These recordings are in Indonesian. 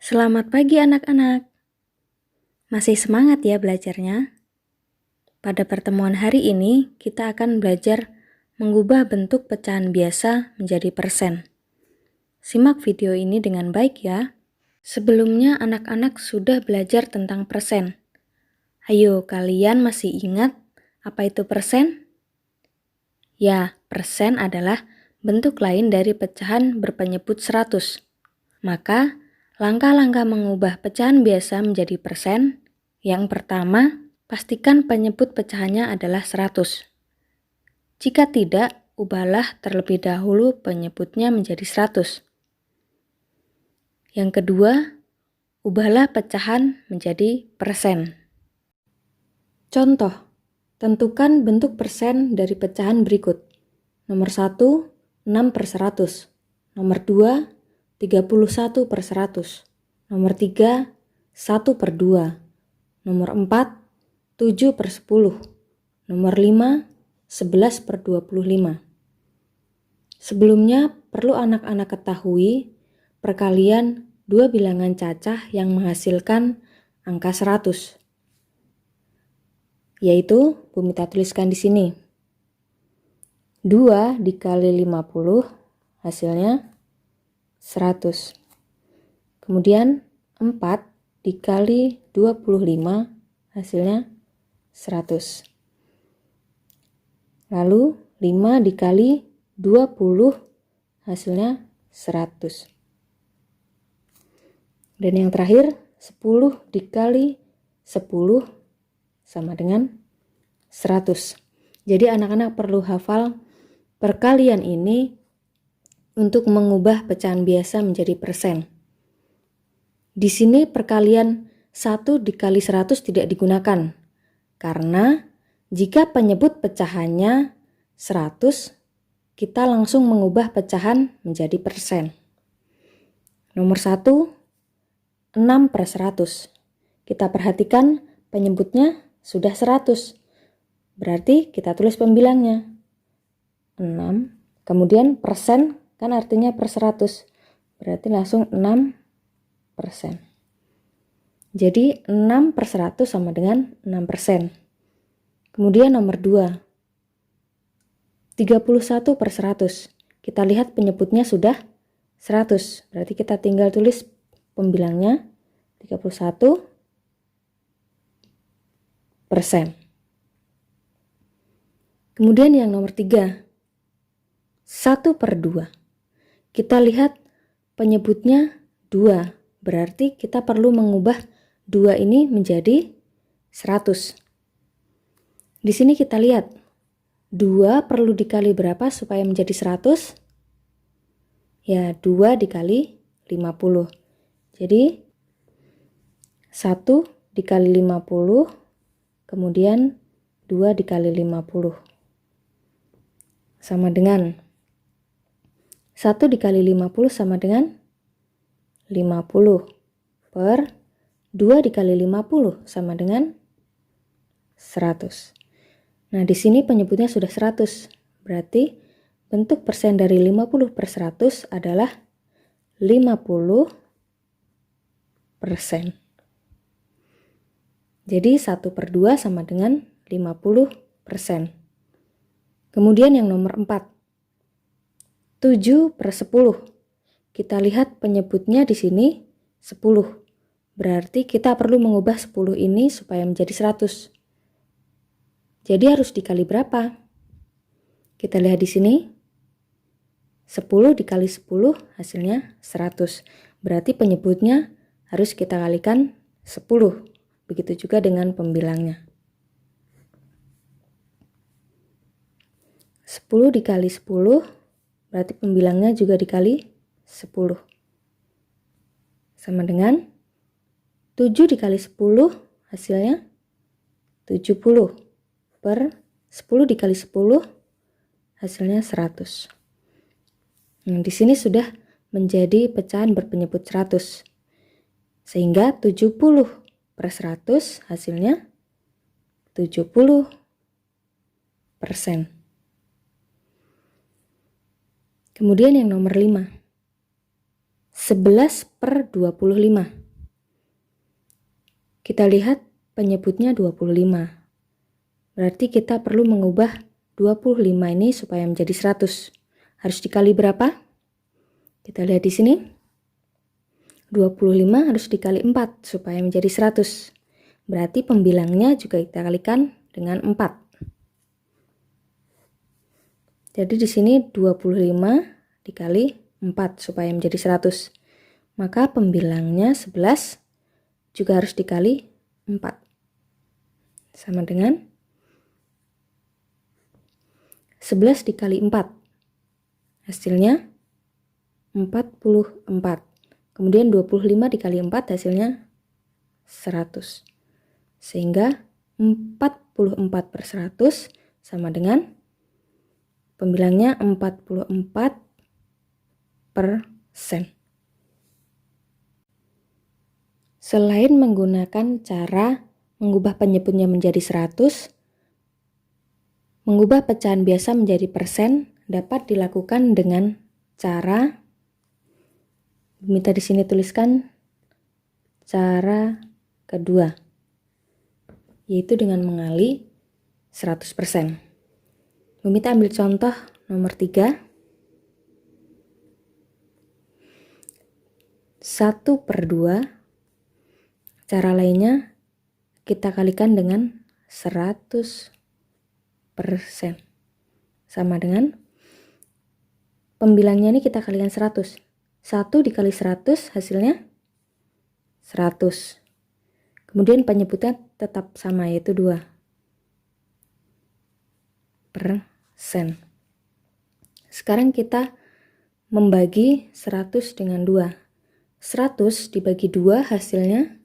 Selamat pagi anak-anak. Masih semangat ya belajarnya? Pada pertemuan hari ini, kita akan belajar mengubah bentuk pecahan biasa menjadi persen. Simak video ini dengan baik ya. Sebelumnya anak-anak sudah belajar tentang persen. Ayo, kalian masih ingat apa itu persen? Ya, persen adalah bentuk lain dari pecahan berpenyebut 100. Maka, langkah-langkah mengubah pecahan biasa menjadi persen. Yang pertama, pastikan penyebut pecahannya adalah 100. Jika tidak, ubahlah terlebih dahulu penyebutnya menjadi 100. Yang kedua, ubahlah pecahan menjadi persen. Contoh, tentukan bentuk persen dari pecahan berikut. Nomor 1, 6/100. Nomor 2, 31/100. Nomor 3, 1/2. Nomor 4, 7/10. Nomor 5, 11/25. Sebelumnya, perlu anak-anak ketahui perkalian dua bilangan cacah yang menghasilkan angka 100. Yaitu, Bumita tuliskan di sini. 2 dikali 50 hasilnya 100. Kemudian 4 dikali 25 hasilnya 100. Lalu 5 dikali 20 hasilnya 100. Dan yang terakhir 10 dikali 10 sama dengan 100. Jadi anak-anak perlu hafal perkalian ini untuk mengubah pecahan biasa menjadi persen. Di sini perkalian 1 dikali 100 tidak digunakan, karena jika penyebut pecahannya 100, kita langsung mengubah pecahan menjadi persen. Nomor 1, 6/100. Kita perhatikan penyebutnya sudah 100, berarti kita tulis pembilangnya 6, kemudian persen kan artinya per 100, berarti langsung 6%. Jadi 6/100 sama dengan 6%. Kemudian nomor 2, 31/100. Kita lihat penyebutnya sudah 100, berarti kita tinggal tulis pembilangnya 31%. Kemudian yang nomor 3, 1/2. Kita lihat penyebutnya 2, berarti kita perlu mengubah 2 ini menjadi 100. Di sini kita lihat 2 perlu dikali berapa supaya menjadi 100? Ya, 2 dikali 50. Jadi 1 dikali 50, kemudian 2 dikali 50. Sama dengan 1 dikali 50 sama dengan 50 per 2 dikali 50 sama dengan 100. Nah, di sini penyebutnya sudah 100. Berarti bentuk persen dari 50/100 adalah 50%. Jadi 1/2 sama dengan 50%. Kemudian yang nomor 4, 7/10. Kita lihat penyebutnya di sini 10. Berarti kita perlu mengubah 10 ini supaya menjadi 100. Jadi harus dikali berapa? Kita lihat di sini. 10 dikali 10 hasilnya 100. Berarti penyebutnya harus kita kalikan 10. Begitu juga dengan pembilangnya. 10 dikali 10, berarti pembilangnya juga dikali 10. Sama dengan 7 dikali 10, hasilnya 70. Per 10 dikali 10, hasilnya 100. Nah, di sini sudah menjadi pecahan berpenyebut 100. Sehingga 70/100 hasilnya 70%. Kemudian yang nomor 5, 11/25. Kita lihat penyebutnya 25. Berarti kita perlu mengubah 25 ini supaya menjadi 100. Harus dikali berapa? Kita lihat di sini. 25 harus dikali 4 supaya menjadi 100. Berarti pembilangnya juga kita kalikan dengan 4. Jadi di sini 25 dikali 4 supaya menjadi 100. Maka pembilangnya 11 juga harus dikali 4. Sama dengan 11 dikali 4. Hasilnya 44. Kemudian 25 dikali 4 hasilnya 100. Sehingga 44/100 sama dengan pembilangnya 44%. Selain menggunakan cara mengubah penyebutnya menjadi 100, mengubah pecahan biasa menjadi persen dapat dilakukan dengan cara, minta di sini tuliskan cara kedua, yaitu dengan mengali 100%. Meminta ambil contoh nomor 3. 1/2. Cara lainnya kita kalikan dengan 100%. Sama dengan pembilangnya ini kita kalikan 100. 1 dikali 100 hasilnya 100. Kemudian penyebutnya tetap sama, yaitu 2%. Sekarang kita membagi 100 dengan 2. 100 dibagi 2 hasilnya,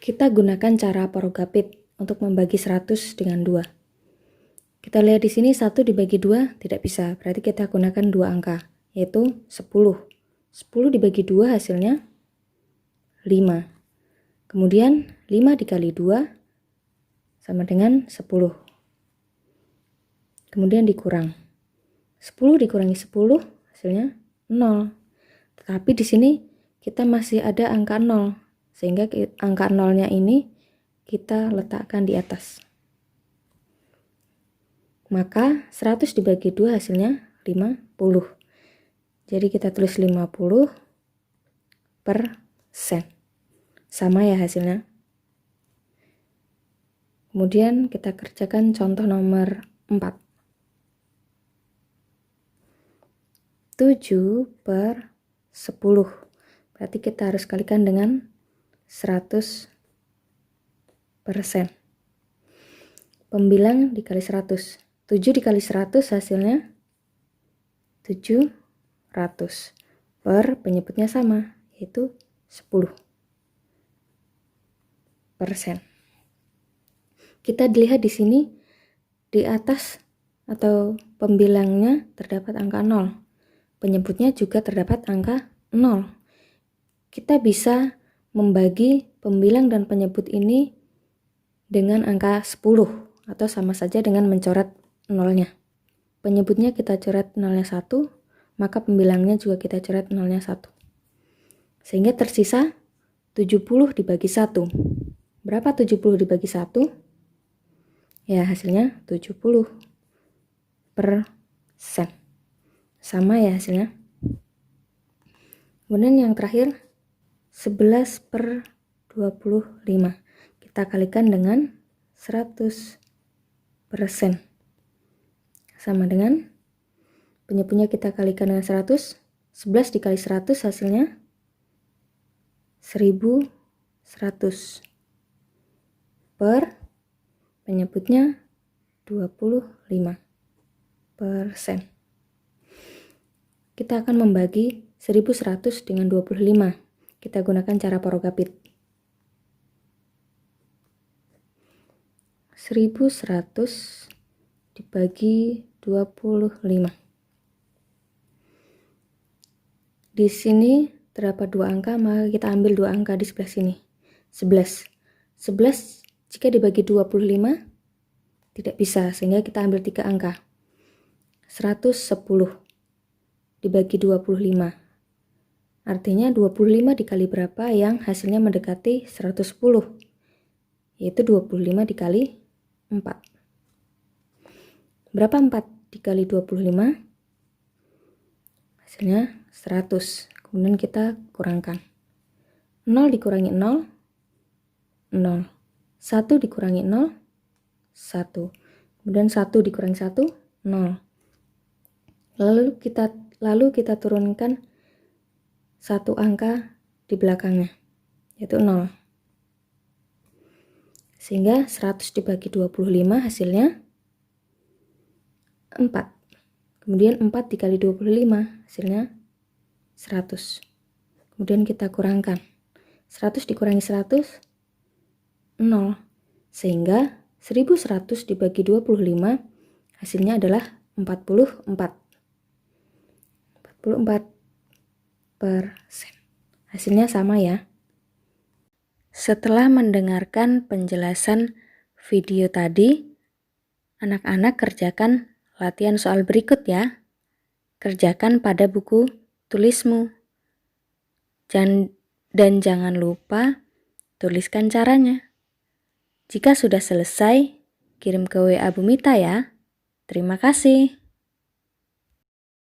kita gunakan cara porogapit untuk membagi 100 dengan 2. Kita lihat di sini 1 dibagi 2 tidak bisa, berarti kita gunakan 2 angka, yaitu 10. 10 dibagi 2 hasilnya 5. Kemudian 5 dikali 2 sama dengan 10. Kemudian dikurang. 10 dikurangi 10 hasilnya 0. Tetapi di sini kita masih ada angka 0, sehingga angka 0-nya ini kita letakkan di atas. Maka 100 dibagi 2 hasilnya 50. Jadi kita tulis 50%. Sama ya hasilnya. Kemudian kita kerjakan contoh nomor 4. 7/10. Berarti kita harus kalikan dengan 100%. Pembilang dikali 100. 7 dikali 100 hasilnya 700. Penyebutnya sama, yaitu 10%. Kita dilihat di sini di atas atau pembilangnya terdapat angka 0. Penyebutnya juga terdapat angka 0. Kita bisa membagi pembilang dan penyebut ini dengan angka 10 atau sama saja dengan mencoret 0-nya. Penyebutnya kita coret 0-nya 1, maka pembilangnya juga kita coret 0-nya 1. Sehingga tersisa 70 dibagi 1. Berapa 70 dibagi 1? Ya, hasilnya 70%. Sama ya hasilnya. Kemudian yang terakhir 11/25. Kita kalikan dengan 100%. Sama dengan penyebutnya kita kalikan dengan 100. 11 dikali 100 hasilnya 1100. Penyebutnya 25%. Kita akan membagi 1100 dengan 25. Kita gunakan cara porogapit. 1100 dibagi 25. Di sini terdapat 2 angka, maka kita ambil 2 angka di sebelah sini. 11. 11 jika dibagi 25 tidak bisa, sehingga kita ambil 3 angka. 110 dibagi 25. Artinya 25 dikali berapa yang hasilnya mendekati 110, yaitu 25 dikali 4. Berapa 4 dikali 25? Hasilnya 100. Kemudian kita kurangkan. 0 dikurangi 0, 0. 1 dikurangi 0, 1. Kemudian 1 dikurangi 1, 0. Lalu kita turunkan satu angka di belakangnya, yaitu 0. Sehingga 100 dibagi 25 hasilnya 4. Kemudian 4 dikali 25 hasilnya 100. Kemudian kita kurangkan. 100 dikurangi 100, 0. Sehingga 1100 dibagi 25 hasilnya adalah 44. 44%. Hasilnya sama ya. Setelah mendengarkan penjelasan video tadi, anak-anak kerjakan latihan soal berikut ya. Kerjakan pada buku tulismu. Dan jangan lupa tuliskan caranya. Jika sudah selesai, kirim ke WA Bumita ya. Terima kasih.